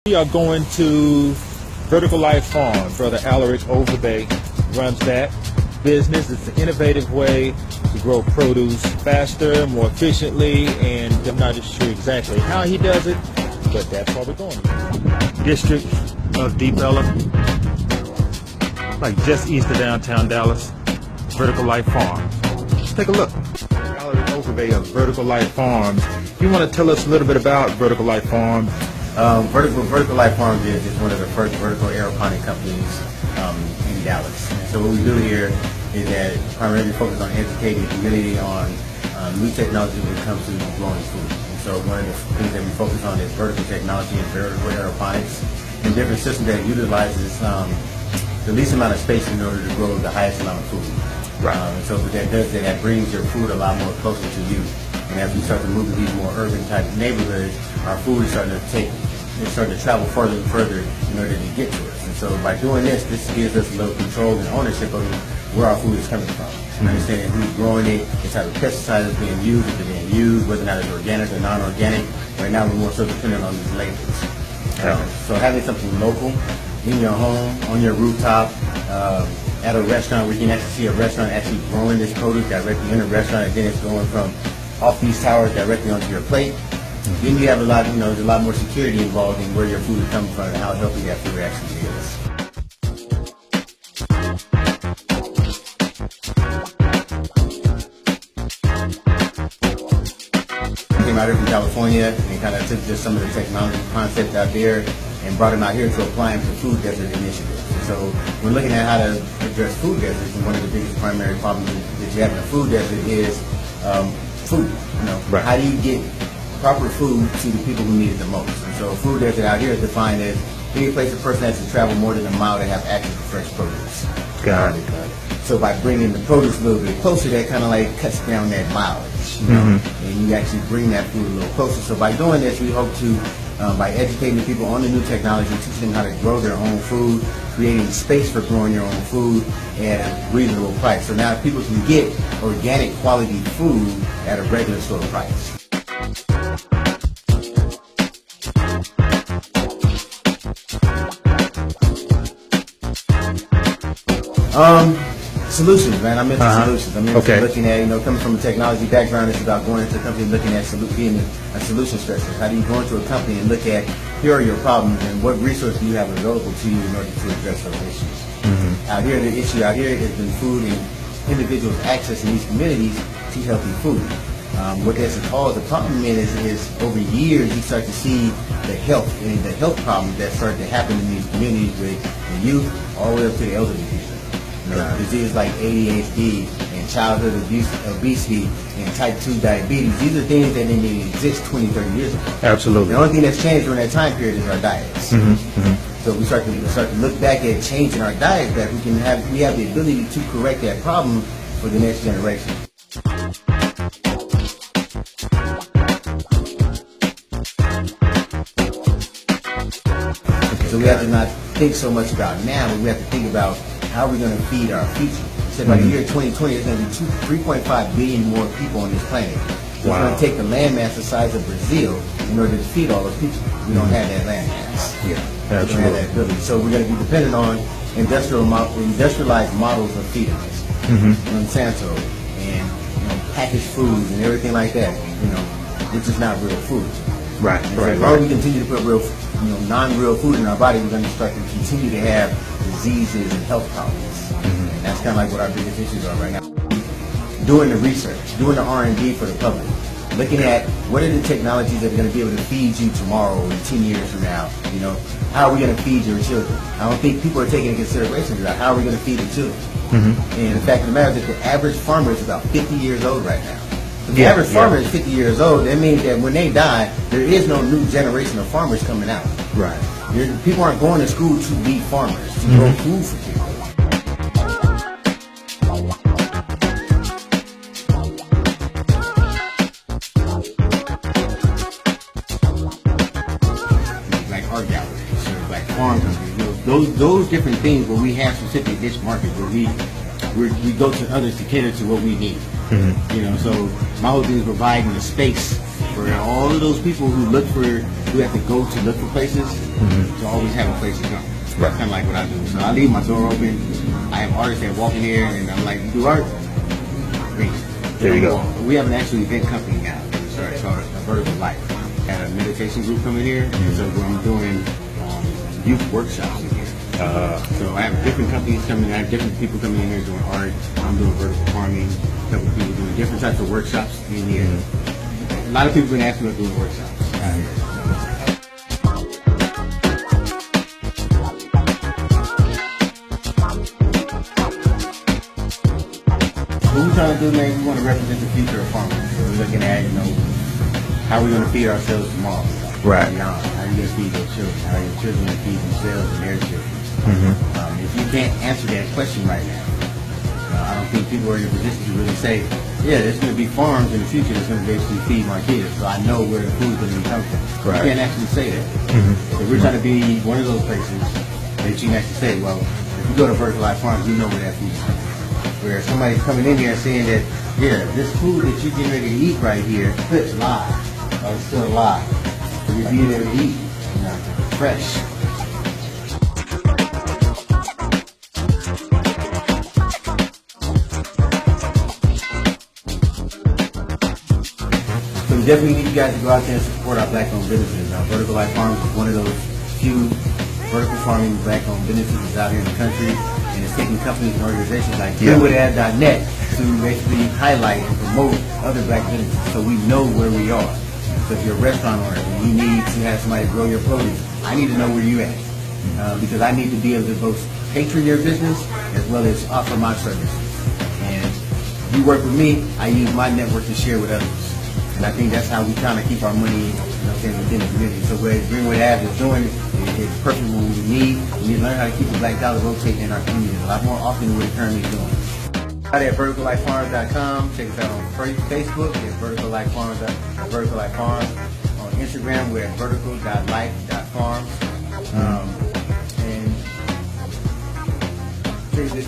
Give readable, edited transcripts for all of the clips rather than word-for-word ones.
We are going to Vertical Life Farm. Brother Alaric Overbay runs that business. It's an innovative way to grow produce faster, more efficiently, and I'm not sure exactly how he does it, but that's where we're going. District of Deep Ellum, like just east of downtown Dallas, Vertical Life Farms. Let's take a look. Alaric Overbay of Vertical Life Farms. You want to tell us a little bit about Vertical Life Farms? Vertical Life Farming is one of the first vertical aeroponic companies in Dallas. And so what we do here is that primarily focus on educating the community on new technology when it comes to growing food. And so one of the things that we focus on is vertical technology and vertical aeroponics and different systems that utilizes the least amount of space in order to grow the highest amount of food. Right. And so what that does is that brings your food a lot more closer to you. And as we start to move to these more urban type neighborhoods, our food is starting to travel further and further in order to get to us. And so by doing this gives us a little control and ownership of where our food is coming from. And understanding who's growing it, the type of pesticides that's being used, if they're being used, whether or not it's organic or non-organic. Right now we're more so dependent on these labels. So having something local in your home, on your rooftop, at a restaurant where you can actually see a restaurant actually growing this produce directly in a restaurant, and then it's going from off these towers directly onto your plate. Then you have a lot, there's a lot more security involved in where your food is coming from and how healthy that food actually is. I came out here from California and kind of took just some of the technology concepts out there and brought them out here to apply them to food desert initiatives. And so we're looking at how to address food deserts, and one of the biggest primary problems that you have in a food desert is food. Right. How do you get proper food to the people who need it the most? And so food desert out here is defined as any place a person has to travel more than a mile to have access to fresh produce. Got it. So by bringing the produce a little bit closer, that kind of like cuts down that mileage, and you actually bring that food a little closer. So by doing this, we hope to, by educating the people on the new technology, teaching them how to grow their own food, creating space for growing your own food at a reasonable price. So now people can get organic quality food at a regular store price. Solutions, man. I'm into solutions. I'm into looking at, coming from a technology background, it's about going into a company and looking at being a solution specialist. How do you go into a company and look at, here are your problems and what resources do you have available to you in order to address those issues? Out here, the issue out here has been food and individuals accessing these communities to healthy food. What that's caused the problem is over years you start to see the health problems that start to happen in these communities with the youth all the way up to the elderly people. Diseases like ADHD and childhood obesity and type 2 diabetes, these are things that didn't exist 20, 30 years ago. Absolutely. The only thing that's changed during that time period is our diets. So we start to look back at changing our diets, that we have the ability to correct that problem for the next generation. So we have to not think so much about now, but we have to think about how we're going to feed our future. So by the year 2020, there's going to be 3.5 billion more people on this planet. So it's going to take the landmass the size of Brazil in order to feed all those people. We don't have that landmass. Yeah, we don't have that ability. So we're going to be dependent on industrialized models of feeding us. Monsanto and packaged foods and everything like that. Which is not real food. Right. As long as we continue to put real, non-real food in our body, we're going to start to continue to have diseases and health problems. And that's kind of like what our biggest issues are right now. Doing the research, doing the R&D for the public, looking at what are the technologies that are going to be able to feed you tomorrow or 10 years from now. How are we going to feed your children? I don't think people are taking into consideration about how are we going to feed the children. And the fact of the matter is that the average farmer is about 50 years old right now. If the average farmer is 50 years old, that means that when they die, there is no new generation of farmers coming out. Right. People aren't going to school to be farmers, to grow food for people. Like art galleries or like farm companies, those different things where we have specific niche markets where we go to others to cater to what we need. So my whole thing is providing the space for all of those people who have to go to look for places, to always have a place to come. That's kind of like what I do. So I leave my door open. I have artists that walk in here, and I'm like, "You do art? Great." There you go. We have an actual event company now. Sorry, it's called Vertical Life. Had a meditation group coming here, and so I'm doing youth workshops in here. So I have different companies coming in. I have different people coming in here doing art. I'm doing vertical farming. A couple of people doing different types of workshops in here. A lot of people have been asking about doing workshops out here. What we're trying to do, man, we want to represent the future of farming. So we're looking at, how we're going to feed ourselves tomorrow. Right. How are you going to feed your children? How are your children going to feed themselves and their children? If you can't answer that question right now, I don't think people are in a position to really say, yeah, there's going to be farms in the future that's going to basically feed my kids, so I know where the food's going to be coming from. Right. You can't actually say that. So we're trying to be one of those places that you can actually say, well, if you go to Vertical Life Farms, you know where that food's coming from. Where somebody's coming in here saying that, yeah, this food that you're getting ready to eat right here, it's live, or it's still alive. So you're being able to eat, fresh. So we definitely need you guys to go out there and support our black-owned businesses. Vertical Life Farms is one of those few vertical farming black-owned businesses out here in the country, and it's taking companies and organizations like DealWithAd.net to basically highlight and promote other black businesses so we know where we are. So if you're a restaurant owner and you need to have somebody grow your produce, I need to know where you're at because I need to be able to both patron your business as well as offer my services. And if you work with me, I use my network to share with others. And I think that's how we kind of keep our money within the community. So what DreamWithAd is doing is perfect what we need. We need to learn how to keep the black dollar rotating in our community a lot more often than we're currently doing. Out at verticallifefarms.com. Check us out on Facebook at Vertical Life Farms. On Instagram, we're at vertical.life.farms. And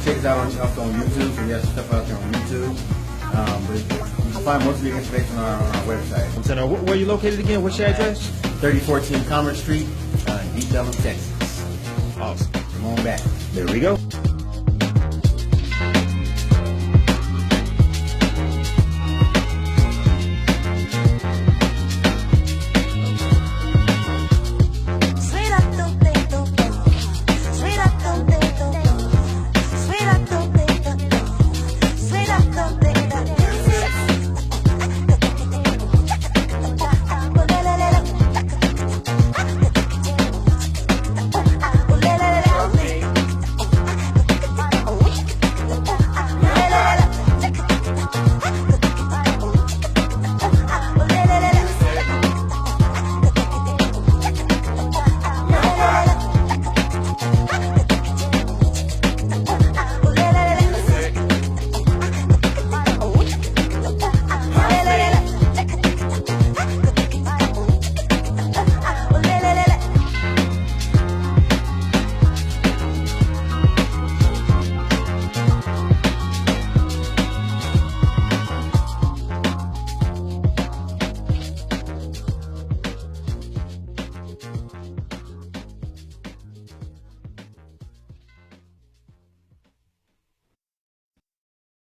check us out also on YouTube. So we have some stuff out there on YouTube. But you can find most of the information on our website. So now, where are you located again? What's your address? 3014 Commerce Street, East Dallas, Texas. Awesome. Come on back. There we go.